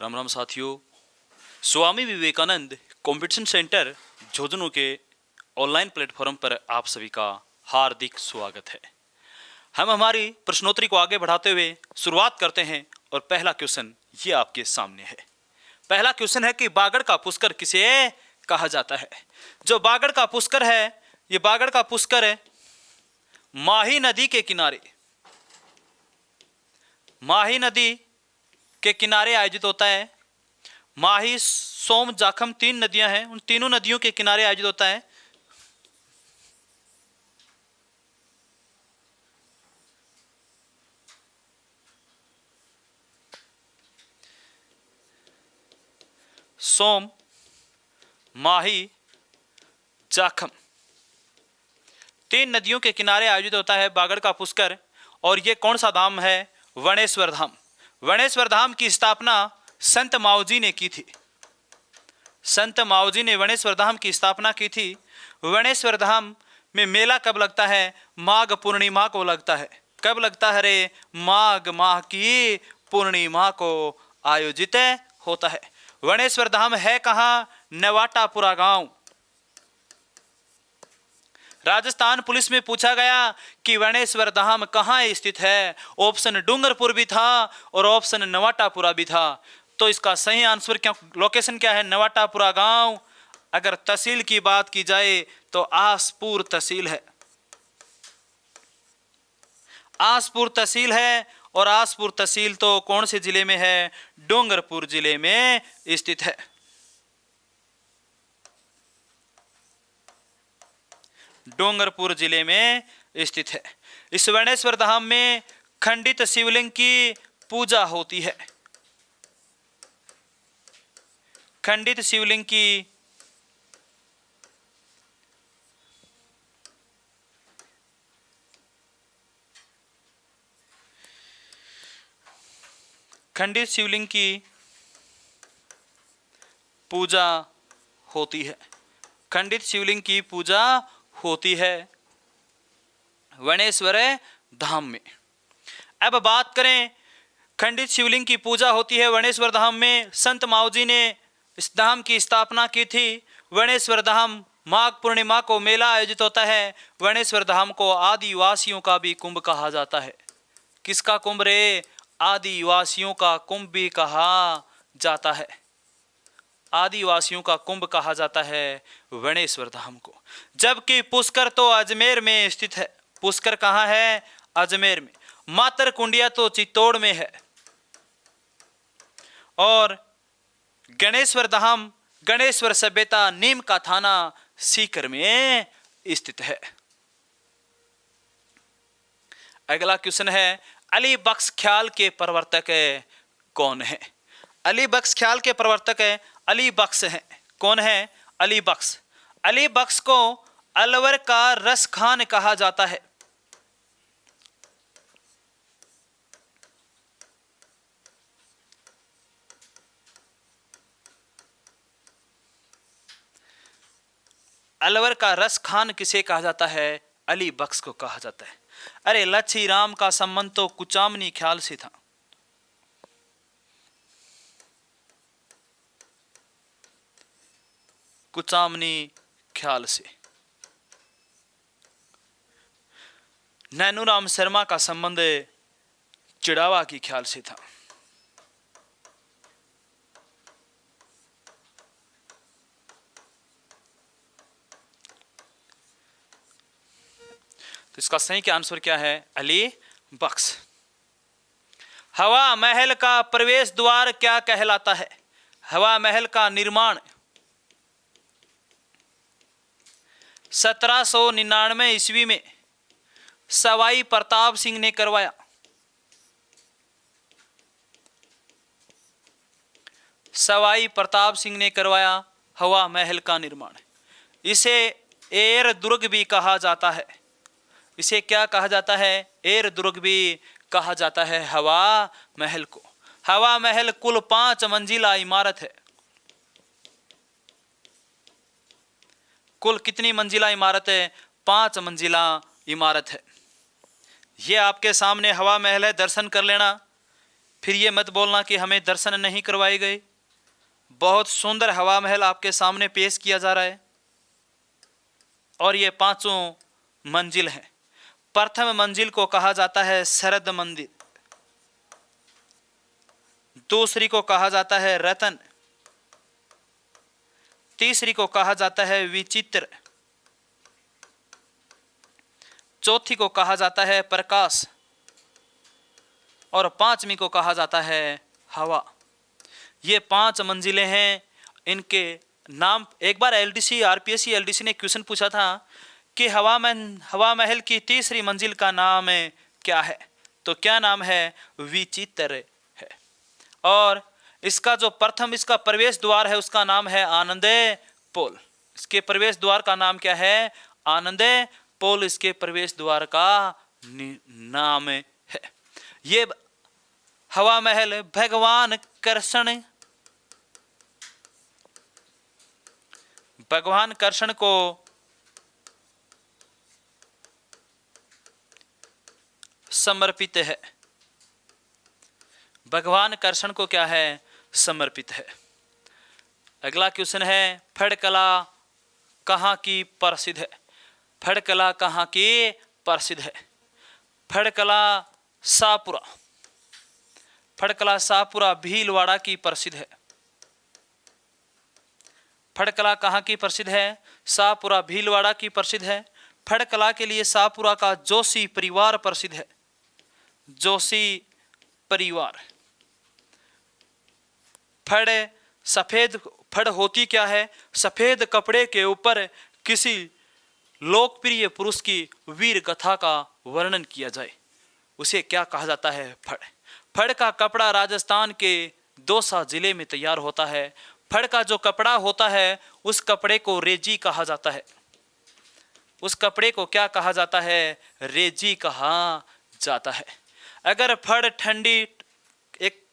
राम राम साथियों। Swami Vivekananda competition centre Jhunjhunu के online platform पर आप सभी का हार्दिक स्वागत है। हम हमारी प्रश्नोत्तरी को आगे बढ़ाते हुए शुरुआत करते हैं और पहला क्वेश्चन ये आपके सामने है। पहला क्वेश्चन है कि बागड़ का पुष्कर किसे कहा जाता है। जो बागड़ का पुष्कर है, ये बागड़ का पुष्कर है माही नदी के किनारे, माही नदी के किनारे आयोजित होता है। माही, सोम, जाखम तीन नदियां हैं, उन तीनों नदियों के किनारे आयोजित होता है। सोम, माही, जाखम तीन नदियों के किनारे आयोजित होता है बागड़ का पुष्कर। और ये कौन सा धाम है? वणेश्वर धाम। वणेश्वर धाम की स्थापना संत मावजी ने की थी। संत मावजी ने वणेश्वर धाम की स्थापना की थी। वणेश्वर धाम में मेला कब लगता है? माघ पूर्णिमा को लगता है। कब लगता है रे? माघ माह की पूर्णिमा को आयोजित होता है। वणेश्वर धाम है कहाँ? नवाटापुरा गांव। राजस्थान पुलिस में पूछा गया कि वणेश्वर धाम कहाँ स्थित है। ऑप्शन डूंगरपुर भी था और ऑप्शन नवाटापुरा भी था। तो इसका सही आंसर क्या, लोकेशन क्या है? नवाटापुरा गांव। अगर तहसील की बात की जाए तो आसपुर तहसील है। आसपुर तहसील है और आसपुर तहसील तो कौन से जिले में है? डूंगरपुर जिले में स्थित है। डूंगरपुर जिले में स्थित है। इस वणेश्वर धाम में खंडित शिवलिंग की पूजा होती है। खंडित शिवलिंग की खंडित शिवलिंग की पूजा होती है। खंडित शिवलिंग की पूजा होती है वणेश्वर धाम में। अब बात करें, खंडित शिवलिंग की पूजा होती है वणेश्वर धाम में। संत मावजी ने इस धाम की स्थापना की थी। वणेश्वर धाम माघ पूर्णिमा को मेला आयोजित होता है। वणेश्वर धाम को आदिवासियों का भी कुंभ कहा जाता है। किसका कुंभ रे? आदिवासियों का कुंभ भी कहा जाता है। आदिवासियों का कुंभ कहा जाता है वणेश्वर धाम को। जबकि पुष्कर तो अजमेर में स्थित है। पुष्कर कहाँ है? अजमेर में। मातर कुंडिया तो चित्तौड़ में है। और गणेश्वर धाम, गणेश्वर सभ्यता नीम का थाना सीकर में स्थित है। अगला क्वेश्चन है, अली बख्श ख्याल के प्रवर्तक कौन है? अली बख्श ख्याल के प्रवर्तक अली बख्श हैं। कौन है? अली बख्श। अली बख्श को अलवर का रस खान कहा जाता है। अलवर का रस खान किसे कहा जाता है? अली बख्श को कहा जाता है। अरे लच्छी राम का संबंध तो कुचामनी ख्याल से था। कुचामनी ख्याल से। नैनूराम शर्मा का संबंध चिड़ावा की ख्याल से था। तो इसका सही क्या आंसर क्या है? अली बख्श। हवा महल का प्रवेश द्वार क्या कहलाता है? हवा महल का निर्माण 1799 ईस्वी में सवाई प्रताप सिंह ने करवाया। सवाई प्रताप सिंह ने करवाया हवा महल का निर्माण। इसे एर दुर्ग भी कहा जाता है। इसे क्या कहा जाता है? एर दुर्ग भी कहा जाता है हवा महल को। हवा महल कुल 5 मंजिला इमारत है। कुल कितनी मंजिला इमारत है? 5 मंजिला इमारत है। ये आपके सामने हवा महल है, दर्शन कर लेना। फिर ये मत बोलना कि हमें दर्शन नहीं करवाए गए। बहुत सुंदर हवा महल आपके सामने पेश किया जा रहा है और ये पांचों मंजिल है। प्रथम मंजिल को कहा जाता है शरद मंदिर, दूसरी को कहा जाता है रतन, तीसरी को कहा जाता है विचित्र, चौथी को कहा जाता है प्रकाश और पांचवी को कहा जाता है हवा। ये 5 मंजिलें हैं। इनके नाम एक बार एलडीसी आरपीएससी एलडीसी ने क्वेश्चन पूछा था कि हवा महल की तीसरी मंजिल का नाम क्या है, तो क्या नाम है? विचित्र है। और इसका जो प्रथम इसका प्रवेश द्वार है उसका नाम है आनंदे पोल। इसके प्रवेश द्वार का नाम क्या है? आनंदे पोल इसके प्रवेश द्वार का नाम है। ये हवा महल भगवान कृष्ण को समर्पित है। भगवान कृष्ण को क्या है? समर्पित है। अगला क्वेश्चन है फड़कला कहाँ की प्रसिद्ध है? फड़कला कहाँ की प्रसिद्ध है? फड़कला शाहपुरा। फड़कला शाहपुरा भीलवाड़ा की प्रसिद्ध है। फड़कला कहाँ की प्रसिद्ध है? शाहपुरा भीलवाड़ा की प्रसिद्ध है। फड़कला के लिए शाहपुरा का जोशी परिवार प्रसिद्ध है। जोशी परिवार। फड़ सफेद फड़ होती क्या है? सफेद कपड़े के ऊपर किसी लोकप्रिय पुरुष की वीर कथा का वर्णन किया जाए उसे क्या कहा जाता है? फड़। फड़ का कपड़ा राजस्थान के दौसा जिले में तैयार होता है। फड़ का जो कपड़ा होता है उस कपड़े को रेजी कहा जाता है। उस कपड़े को क्या कहा जाता है? रेजी कहा जाता है। अगर फड़ ठंडी, एक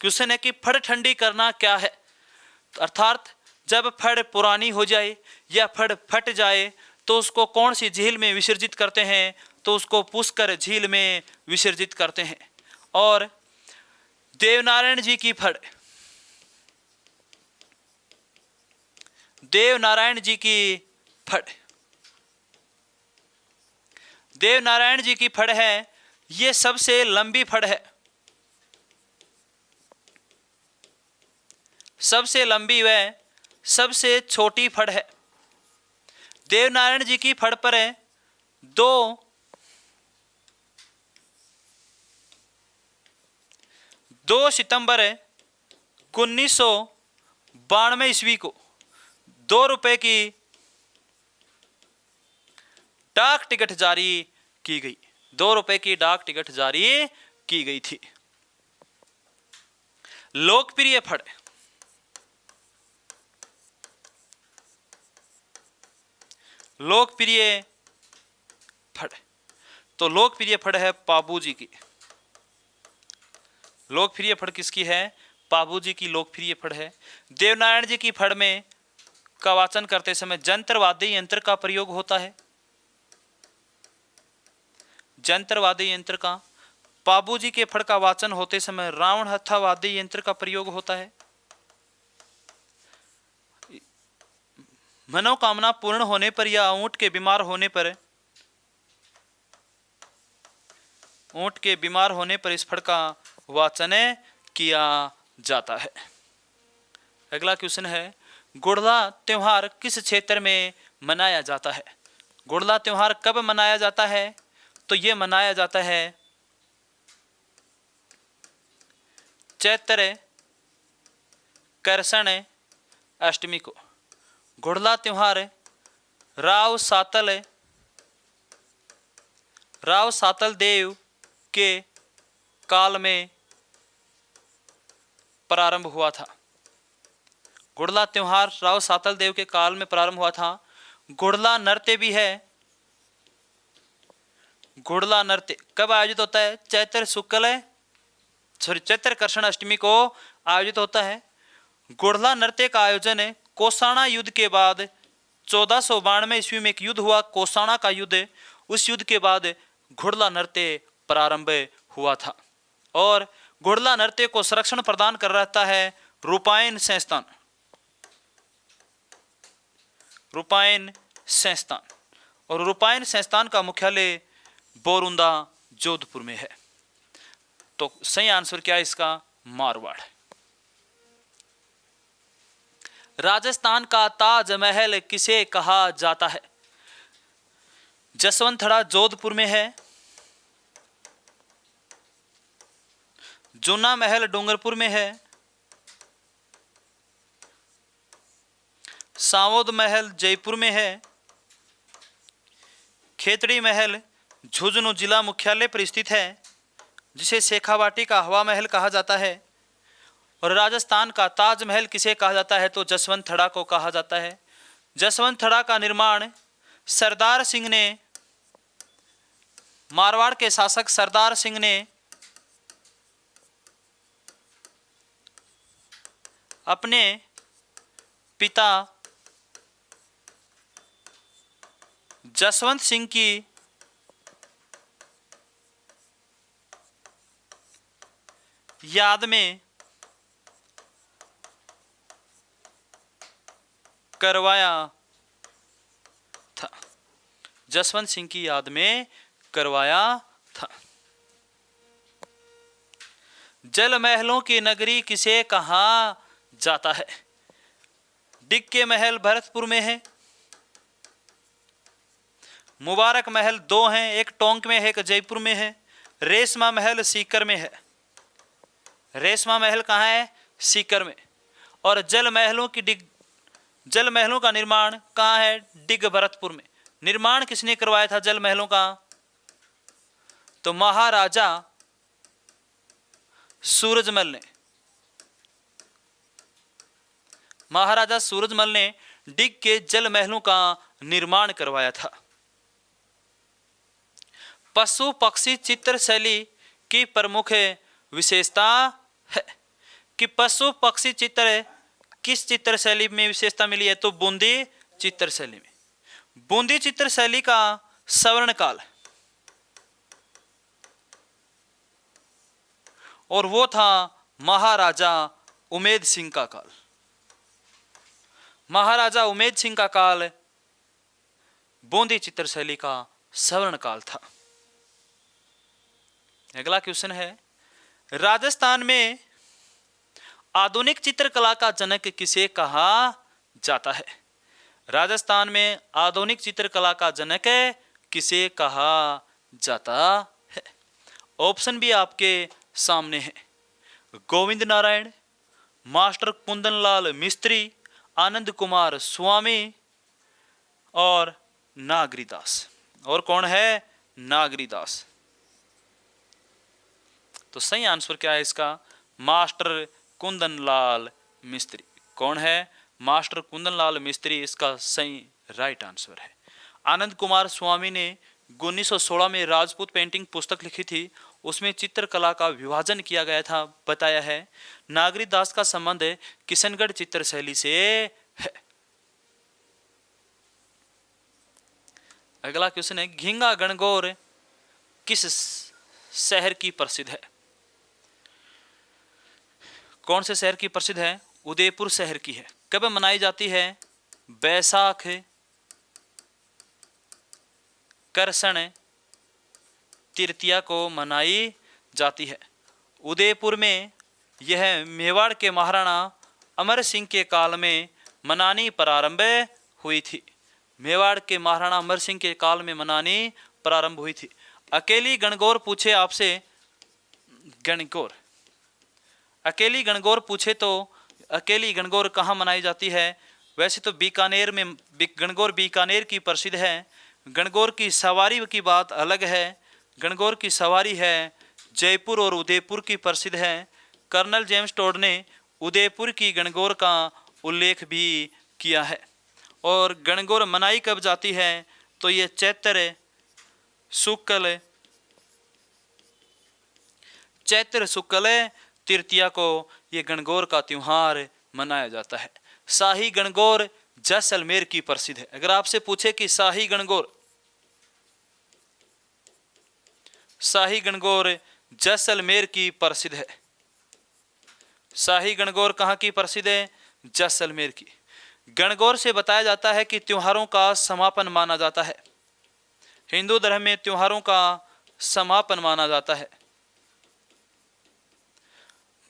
क्वेश्चन है कि फड़ ठंडी करना क्या है, अर्थात जब फड़ पुरानी हो जाए या फड़ फट जाए तो उसको कौन सी झील में विसर्जित करते हैं? तो उसको पुष्कर झील में विसर्जित करते हैं। और देवनारायण जी की फड़, देवनारायण जी की फड़, देवनारायण जी की फड़ है, ये सबसे लंबी फड़ है। सबसे लंबी व सबसे छोटी फड़ है। देवनारायण जी की फड़ पर 2 सितंबर 1992 ईस्वी को 2 रुपए की डाक टिकट जारी की गई। 2 रुपए की डाक टिकट जारी की गई थी। लोकप्रिय फड़, लोकप्रिय फड़, तो लोकप्रिय फड़ है पाबूजी की। लोकप्रिय फड़ किसकी है? पाबूजी की लोकप्रिय फड़ है। देवनारायण जी की फड़ में का वाचन करते समय जंत्रवादी यंत्र का प्रयोग होता है। जंत्रवादी यंत्र का। पाबूजी के फड़ का वाचन होते समय रावण हथावादी यंत्र का प्रयोग होता है। मनोकामना पूर्ण होने पर या ऊंट के बीमार होने पर, ऊंट के बीमार होने पर इस फड़ का वाचन किया जाता है। अगला क्वेश्चन है गुड़ला त्योहार किस क्षेत्र में मनाया जाता है? गुड़ला त्योहार कब मनाया जाता है? तो ये मनाया जाता है चैत्र कृष्ण अष्टमी को। गुड़ला त्योहार राव सातल देव के काल में प्रारंभ हुआ था। गुड़ला त्योहार राव सातल देव के काल में प्रारंभ हुआ था। गुड़ला नृत्य भी है। गुड़ला नृत्य कब आयोजित होता है? चैत्र कृष्ण अष्टमी को आयोजित होता है। गुड़ला नृत्य का आयोजन कोसाणा युद्ध के बाद 1492 ईस्वी में एक युद्ध हुआ, कोसाणा का युद्ध। उस युद्ध के बाद गुड़ला नृत्य प्रारंभ हुआ था। और घुड़ला नृत्य को संरक्षण प्रदान कर रहता है रूपायन संस्थान। रूपायन संस्थान, और रूपायन संस्थान का मुख्यालय बोरुंदा जोधपुर में है। तो सही आंसर क्या है इसका? मारवाड़। राजस्थान का ताजमहल किसे कहा जाता है? जसवंतथड़ा जोधपुर में है, जूना महल डूंगरपुर में है, सांवोद महल जयपुर में है, खेतड़ी महल झुंझुनू जिला मुख्यालय पर स्थित है जिसे शेखावाटी का हवा महल कहा जाता है, और राजस्थान का ताजमहल किसे कहा जाता है? तो जसवंतथड़ा को कहा जाता है। जसवंतथड़ा का निर्माण सरदार सिंह ने, मारवाड़ के शासक सरदार सिंह ने अपने पिता जसवंत सिंह की याद में करवाया था। जसवंत सिंह की याद में करवाया था। जल महलों की नगरी किसे कहा जाता है? डिग के महल भरतपुर में है, मुबारक महल 2 हैं, एक टोंक में है, एक जयपुर में है, रेशमा महल सीकर में है। रेशमा महल कहाँ है? सीकर में। और जल महलों का निर्माण कहाँ है? डिग भरतपुर में। निर्माण किसने करवाया था जल महलों का? तो महाराजा सूरजमल ने। महाराजा सूरजमल ने डिग के जल महलों का निर्माण करवाया था। पशु पक्षी चित्र शैली की प्रमुख विशेषता है कि पशु पक्षी चित्र किस चित्र शैली में विशेषता मिली है? तो बूंदी चित्र शैली में। बूंदी चित्र शैली का स्वर्ण काल, और वो था महाराजा उमेद सिंह का काल। महाराजा उमेद सिंह का काल बूंदी चित्र शैली का स्वर्ण काल था। अगला क्वेश्चन है, राजस्थान में आधुनिक चित्रकला का जनक किसे कहा जाता है? राजस्थान में आधुनिक चित्रकला का जनक किसे कहा जाता है? ऑप्शन भी आपके सामने है। गोविंद नारायण, मास्टर कुंदनलाल मिस्त्री, आनंद कुमार स्वामी और नागरीदास। और कौन है? नागरीदास। तो सही आंसर क्या है इसका? मास्टर कुंदनलाल मिस्त्री। कौन है? मास्टर कुंदनलाल मिस्त्री इसका सही राइट आंसर है। आनंद कुमार स्वामी ने 1916 में राजपूत पेंटिंग पुस्तक लिखी थी, उसमें चित्रकला का विभाजन किया गया था, बताया है। नागरीदास का संबंध किशनगढ़ चित्र शैली से है। अगला क्वेश्चन है, घिंगा गणगौर किस शहर की प्रसिद्ध है? कौन से शहर की प्रसिद्ध है? उदयपुर शहर की है। कब मनाई जाती है? बैसाख, करसण तृतीया को मनाई जाती है। उदयपुर में यह मेवाड़ के महाराणा अमर सिंह के काल में मनानी प्रारंभ हुई थी। मेवाड़ के महाराणा अमर सिंह के काल में मनानी प्रारंभ हुई थी। अकेली गणगौर पूछे आपसे, गणगौर, अकेली गणगौर पूछे तो अकेली गणगौर कहाँ मनाई जाती है? वैसे तो बीकानेर में गणगौर बीकानेर की प्रसिद्ध है। गणगौर की सवारी की बात अलग है। गणगौर की सवारी है जयपुर और उदयपुर की प्रसिद्ध है। कर्नल जेम्स टोड ने उदयपुर की गणगौर का उल्लेख भी किया है। और गणगौर मनाई कब जाती है? तो ये चैत्र शुक्ल तृतीया को ये गणगौर का त्योहार मनाया जाता है। शाही गणगौर जैसलमेर की प्रसिद्ध है। अगर आपसे पूछे कि शाही गणगौर जैसलमेर की प्रसिद्ध है। शाही गणगौर कहाँ की प्रसिद्ध है? जैसलमेर की। गणगौर से बताया जाता है कि त्योहारों का समापन माना जाता है। हिंदू धर्म में त्योहारों का समापन माना जाता है।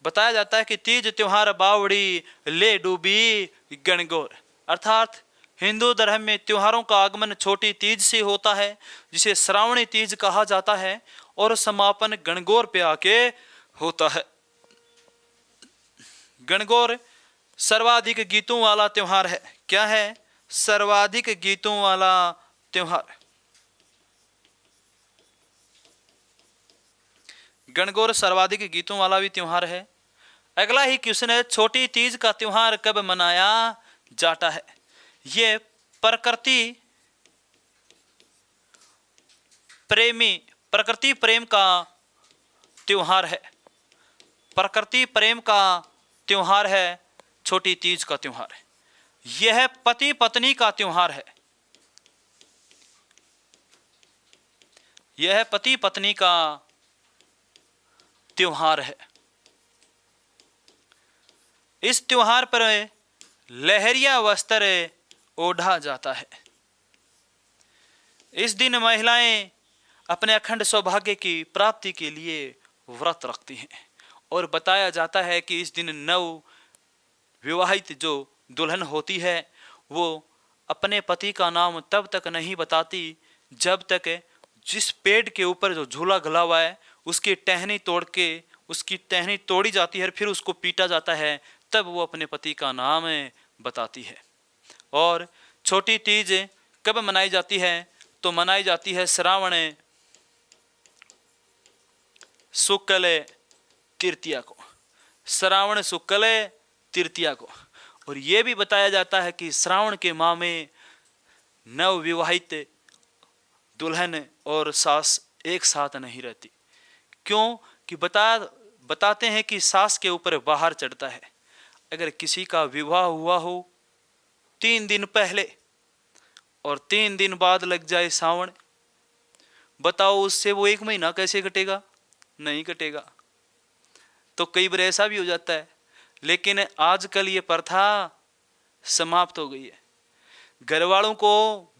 बताया जाता है कि तीज त्योहार बावड़ी ले डूबी गणगौर, अर्थात हिंदू धर्म में त्योहारों का आगमन छोटी तीज से होता है, जिसे श्रावणी तीज कहा जाता है, और समापन गणगौर पे आके होता है। गणगौर सर्वाधिक गीतों वाला त्योहार है। क्या है? सर्वाधिक गीतों वाला त्योहार। गणगौर सर्वाधिक गीतों वाला भी त्योहार है। अगला ही क्वेश्चन है, छोटी तीज का त्योहार कब मनाया जाता है? यह प्रकृति प्रेम का त्योहार है। प्रकृति प्रेम का त्योहार है छोटी तीज का त्योहार है। यह पति पत्नी का त्योहार है। यह पति पत्नी का त्योहार है। इस त्योहार पर लहरिया वस्त्र ओढ़ा जाता है। इस दिन महिलाएं अपने अखंड सौभाग्य की प्राप्ति के लिए व्रत रखती हैं, और बताया जाता है कि इस दिन नव विवाहित जो दुल्हन होती है वो अपने पति का नाम तब तक नहीं बताती जब तक जिस पेड़ के ऊपर जो झूला गला हुआ है उसकी टहनी तोड़ी जाती है, फिर उसको पीटा जाता है, तब वो अपने पति का नाम बताती है। और छोटी तीज कब मनाई जाती है? तो मनाई जाती है श्रावण शुक्ल तृतीया को। श्रावण शुक्ल तृतीया को। और यह भी बताया जाता है कि श्रावण के माह में नव विवाहित दुल्हन और सास एक साथ नहीं रहती। क्यों? कि बताते हैं कि सास के ऊपर बाहर चढ़ता है। अगर किसी का विवाह हुआ हो 3 दिन पहले और 3 दिन बाद लग जाए सावन, बताओ उससे वो 1 महीना कैसे कटेगा? नहीं कटेगा। तो कई बार ऐसा भी हो जाता है। लेकिन आजकल ये प्रथा समाप्त हो गई है। घर वालों को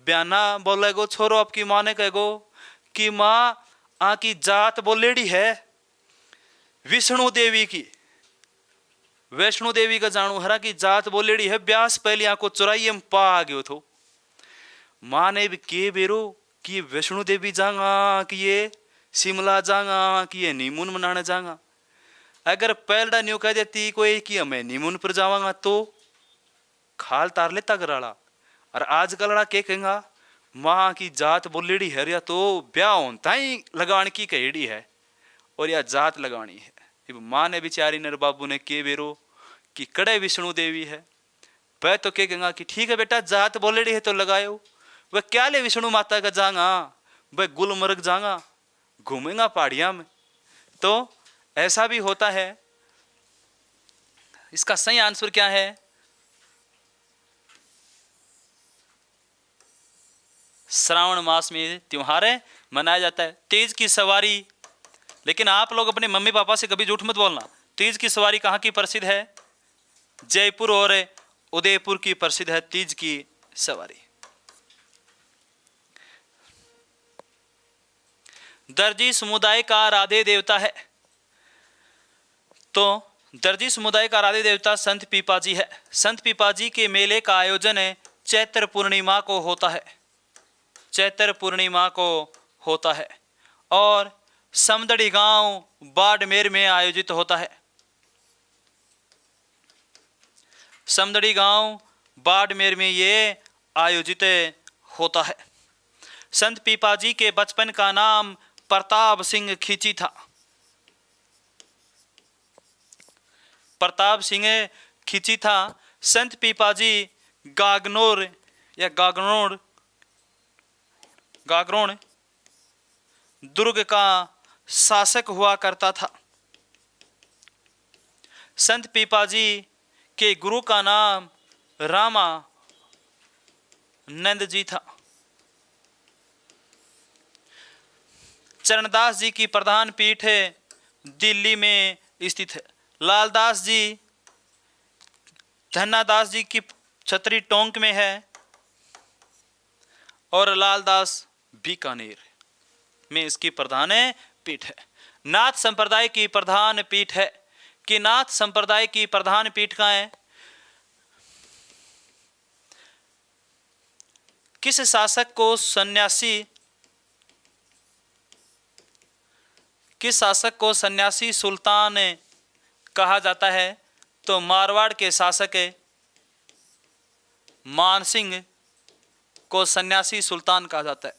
बयाना बोलेगो, छोरो आपकी माँ ने कहेगो कि माँ आकी जात बोलेड़ी है विष्णु देवी की, वैष्णो देवी का जानू हरा की जात बोलेड़ी है, ब्यास पहले आको चुराई हम पा आ गयो थो। माँ ने भी के बेरो कि वैष्णो देवी जागा, कि ये शिमला जागा, कि ये नीमून मनाने जागा। अगर पहलड़ा न्यू कह देती कोई कि मैं नीमून पर जावांगा तो खाल तार लेता गराड़ा। और आज कलड़ा के कहेगा माँ की जात बोलेड़ी है या तो ब्याह होता ही लगान की कहेड़ी है और या जात लगानी है। माँ ने बेचारी नर बाबू ने के बेरो कि कड़े विष्णु देवी है, वह तो के कहेगा कि ठीक है बेटा जात बोलेड़ी है तो लगायो। वह क्या ले विष्णु माता का जागा, वह गुलमर्ग जागा, घूमेगा पहाड़िया में। तो ऐसा भी होता है। इसका सही आंसर क्या है? श्रावण मास में त्योहार मनाया जाता है। तीज की सवारी, लेकिन आप लोग अपने मम्मी पापा से कभी झूठ मत बोलना। तीज की सवारी कहाँ की प्रसिद्ध है? जयपुर और उदयपुर की प्रसिद्ध है तीज की सवारी। दर्जी समुदाय का आराध्य देवता है। तो दर्जी समुदाय का आराध्य देवता संत पीपाजी है। संत पीपाजी के मेले का आयोजन चैत्र पूर्णिमा को होता है। चैत्र पूर्णिमा को होता है और समदड़ी गांव बाड़मेर में आयोजित होता है। समदड़ी गांव बाड़मेर में ये आयोजित होता है। संत पीपाजी के बचपन का नाम प्रताप सिंह खींची था। प्रताप सिंह खींची था। संत पीपाजी गागनोर या गागरोन दुर्ग का शासक हुआ करता था। संत पीपाजी के गुरु का नाम रामानंद जी था। चरणदास जी की प्रधान पीठ दिल्ली में स्थित है। लालदास जी धन्नादास जी की छतरी टोंक में है और लालदास बीकानेर में इसकी प्रधान पीठ है। नाथ संप्रदाय की प्रधान पीठ है कि नाथ संप्रदाय की प्रधान पीठ कहाँ है? किस शासक को सन्यासी सुल्तान कहा जाता है? तो मारवाड़ के शासक मानसिंह को सन्यासी सुल्तान कहा जाता है।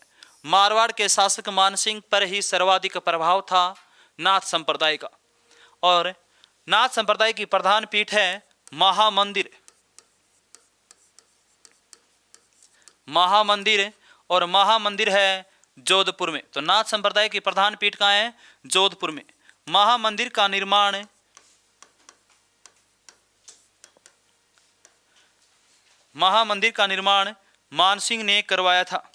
मारवाड़ के शासक मानसिंह पर ही सर्वाधिक प्रभाव था नाथ संप्रदाय का। और नाथ संप्रदाय की प्रधान पीठ है महामंदिर। और महामंदिर है जोधपुर में। तो नाथ संप्रदाय की प्रधान पीठ कहाँ है? जोधपुर में। महामंदिर का निर्माण मानसिंह ने करवाया था।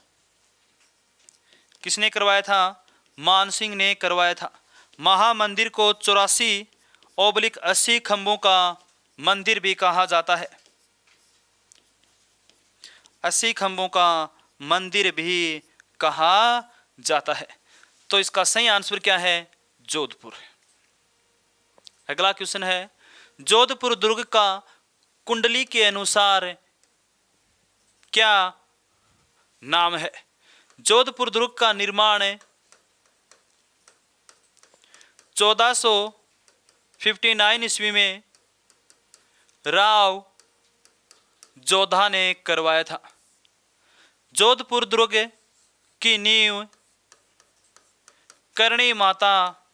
किसने करवाया था? मानसिंह ने करवाया था। महामंदिर को 84/80 खंभों का मंदिर भी कहा जाता है। 80 खंभों का मंदिर भी कहा जाता है। तो इसका सही आंसर क्या है? जोधपुर। अगला क्वेश्चन है, जोधपुर दुर्ग का कुंडली के अनुसार क्या नाम है? जोधपुर दुर्ग का निर्माण 1459 ईस्वी में राव जोधा ने करवाया था। जोधपुर दुर्ग की नींव करणी माता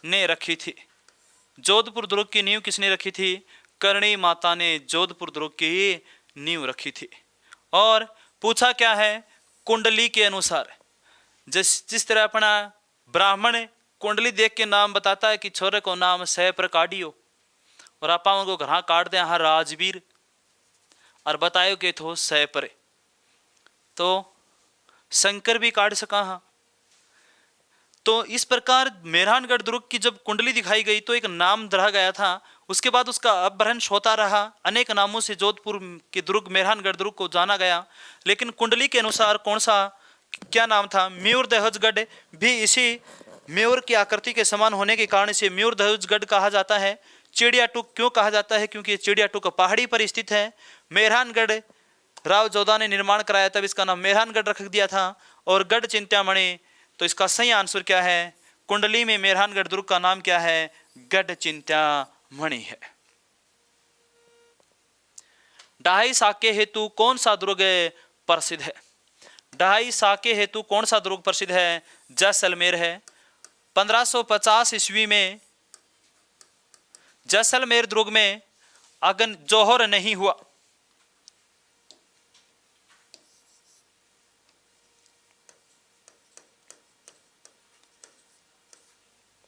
ने रखी थी। जोधपुर दुर्ग की नींव किसने रखी थी? करणी माता ने जोधपुर दुर्ग की नींव रखी थी। और पूछा क्या है? कुंडली के अनुसार। जिस तरह अपना ब्राह्मण कुंडली देख के नाम बताता है कि छोरे को नाम सह पर काटियो, और आप उनको घर काट दें हाँ राजवीर और बतायो के थो सह पर, तो शंकर भी काट सका। हाँ, तो इस प्रकार मेहरानगढ़ दुर्ग की जब कुंडली दिखाई गई तो एक नाम रह गया था। उसके बाद उसका अपभ्रंश होता रहा। अनेक नामों से जोधपुर के दुर्ग मेहरानगढ़ दुर्ग को जाना गया, लेकिन कुंडली के अनुसार क्या नाम था? म्यूर दहेजगढ़ भी इसी म्यूर की आकृति के समान होने के कारण से म्यूर दहेजगढ़ कहा जाता है। चिड़िया टूक क्यों कहा जाता है? क्योंकि चिड़िया टूक पहाड़ी पर स्थित है। मेहरानगढ़ राव जोधा ने निर्माण कराया, तब इसका नाम मेहरानगढ़ रख दिया था। और गढ़ चिंतामणि, तो इसका सही आंसर क्या है? कुंडली में मेहरानगढ़ दुर्ग का नाम क्या है? गढ़ चिंतामणि है। ढाई साके हेतु कौन सा दुर्ग प्रसिद्ध है? ढाई साके हेतु कौन सा दुर्ग प्रसिद्ध है? जैसलमेर है। 1550 ईस्वी में जैसलमेर दुर्ग में अग्नि जौहर नहीं हुआ।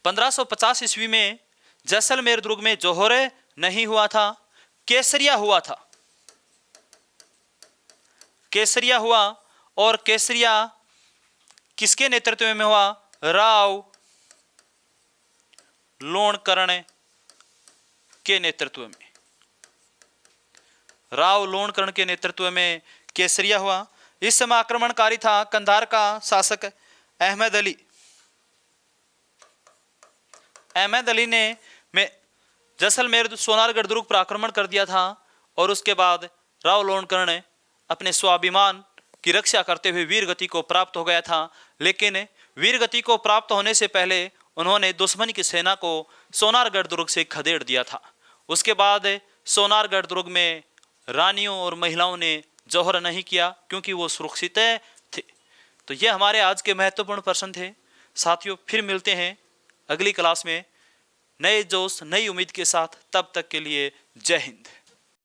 1550 ईस्वी में जैसलमेर दुर्ग में जौहर नहीं हुआ था, केसरिया हुआ था। केसरिया हुआ, और केसरिया किसके नेतृत्व में हुआ? राव लोणकरण के नेतृत्व में। राव लोणकरण के नेतृत्व में केसरिया हुआ। इस समय आक्रमणकारी था कंधार का शासक अहमद अली। अहमद अली ने जैसलमेर सोनारगढ़ दुर्ग पर आक्रमण कर दिया था, और उसके बाद राव लोणकरण ने अपने स्वाभिमान की रक्षा करते हुए वीर गति को प्राप्त हो गया था। लेकिन वीर गति को प्राप्त होने से पहले उन्होंने दुश्मन की सेना को सोनारगढ़ दुर्ग से खदेड़ दिया था। उसके बाद सोनारगढ़ दुर्ग में रानियों और महिलाओं ने जौहर नहीं किया, क्योंकि वो सुरक्षित थे। तो ये हमारे आज के महत्वपूर्ण प्रश्न थे। साथियों, फिर मिलते हैं अगली क्लास में नए जोश नई उम्मीद के साथ। तब तक के लिए जय हिंद।